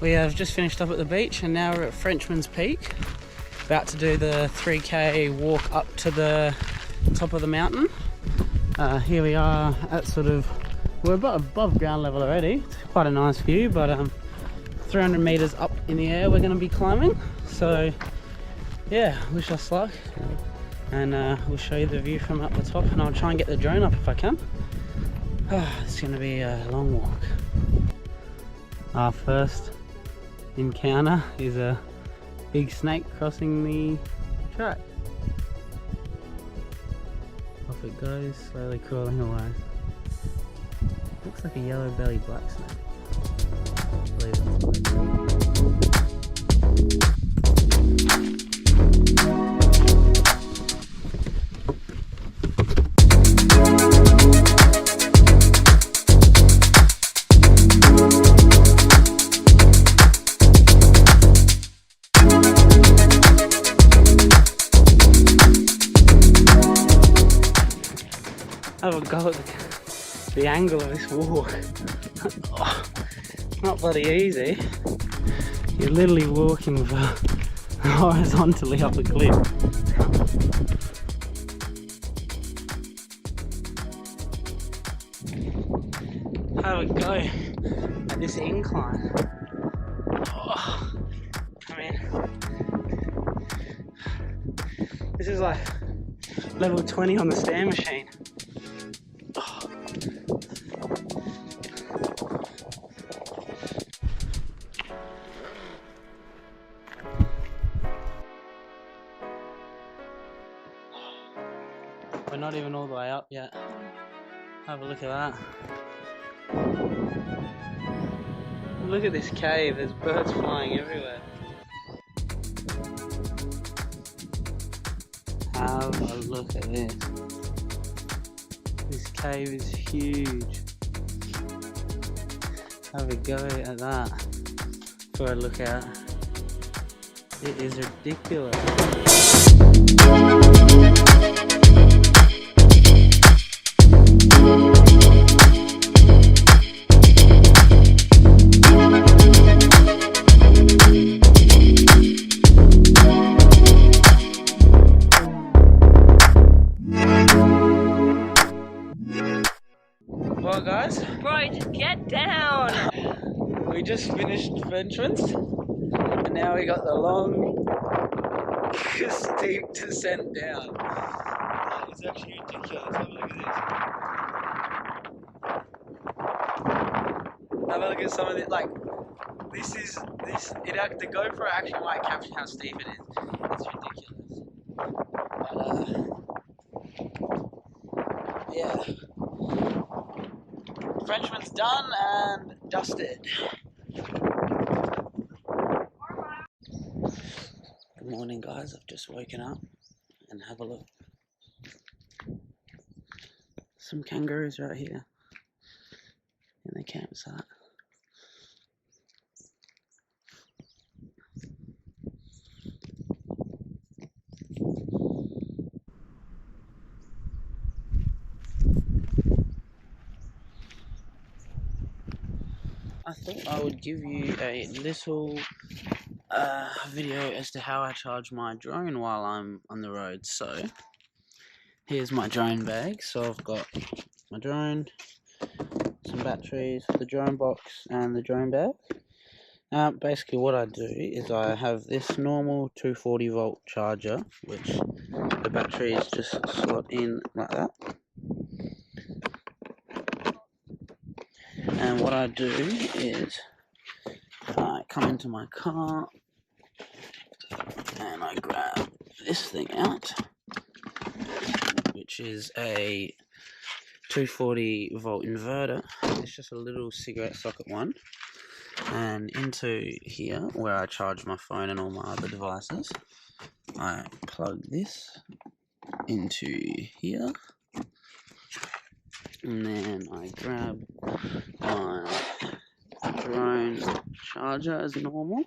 We have just finished up at the beach and now we're at Frenchman's Peak. About to do the 3k walk up to the top of the mountain. Here we are at we're about above ground level already. It's quite a nice view, but 300 meters up in the air we're going to be climbing. So yeah, wish us luck. And we'll show you the view from up the top, and I'll try and get the drone up if I can. It's going to be a long walk. Our first encounter is a big snake crossing the track. Off it goes, slowly crawling away. Looks like a yellow-bellied black snake. I believe that's what it is. Have a go at the angle of this walk. Oh, not bloody easy. You're literally walking horizontally up a cliff. Have a go at this incline. Oh, I mean, this is like level 20 on the stair machine. We're not even all the way up yet. Have a look at that. Look at this cave, there's birds flying everywhere. Have a look at this. This cave is huge. Have a go at that for a look at. It is ridiculous. Well guys, right, get down! We just finished Esperance and now we got the long steep descent down. It's actually ridiculous. Have a look at this. Have a look at some of it. Like this. The GoPro actually might capture how steep it is. It's ridiculous. But yeah. Frenchman's done and dusted. Good morning guys, I've just woken up and have a look. Some kangaroos right here in the campsite. I thought I would give you a little video as to how I charge my drone while I'm on the road. So here's my drone bag. So I've got my drone, some batteries, the drone box and the drone bag. Basically what I do is I have this normal 240 volt charger, which the batteries just slot in like that. And what I do is I come into my car and I grab this thing out, which is a 240 volt inverter. It's just a little cigarette socket one. And into here, where I charge my phone and all my other devices, I plug this into here. And then I grab my drone charger as normal.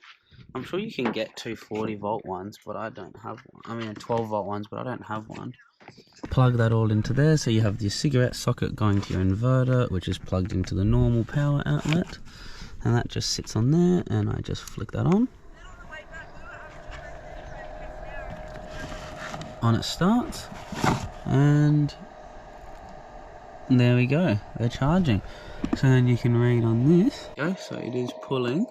I'm sure you can get 240 volt ones, but I don't have one. I mean 12 volt ones, but I don't have one. Plug that all into there, so you have your cigarette socket going to your inverter, which is plugged into the normal power outlet. and that just sits on there, and I just flick that on. On it starts, and there we go, they're charging. So then you can read on this. So it is pulling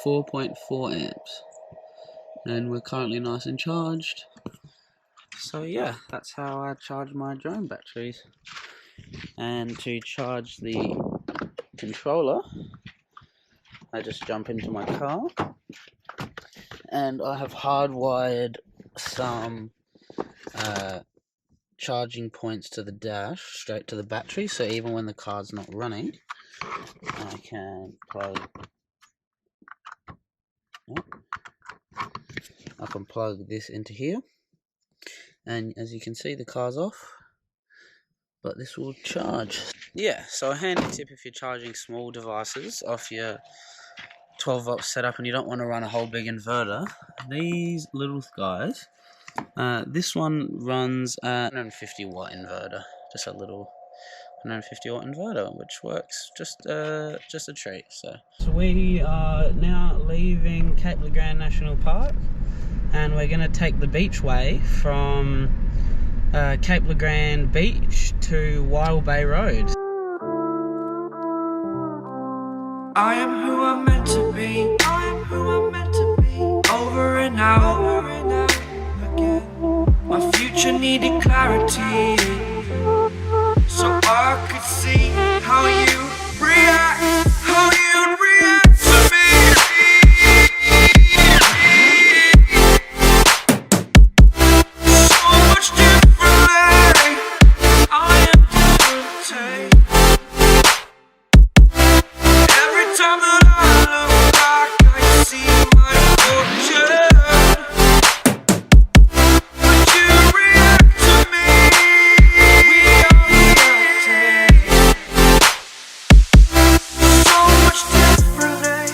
4.4 amps, and we're currently nice and charged. So yeah, that's how I charge my drone batteries. And to charge the controller, I just jump into my car, and I have hardwired some charging points to the dash straight to the battery, so even when the car's not running, I can plug this into here, and as you can see, the car's off, but this will charge. Yeah, so a handy tip if you're charging small devices off your 12-volt setup and you don't want to run a whole big inverter, these little guys, this one runs a 150 watt inverter, just a little 150 watt inverter, which works just a treat. So we are now leaving Cape Le Grand National Park, and we're going to take the beachway from Cape Le Grand Beach to Wild Bay Road. I am who I'm meant to be. I am who I'm meant to be. Over and out again. My future needed clarity, so I could see how you react, how you react to me. So much differently. I am different. Every time that I look back, I see my fortune. Would you react to me? We are reacting so much differently.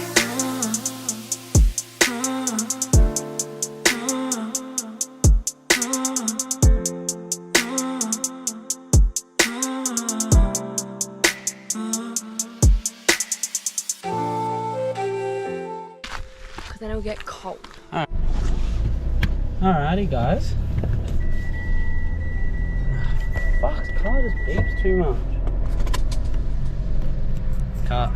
Because then it'll get cold. Alrighty guys. Fuck, the car just beeps too much. Cut.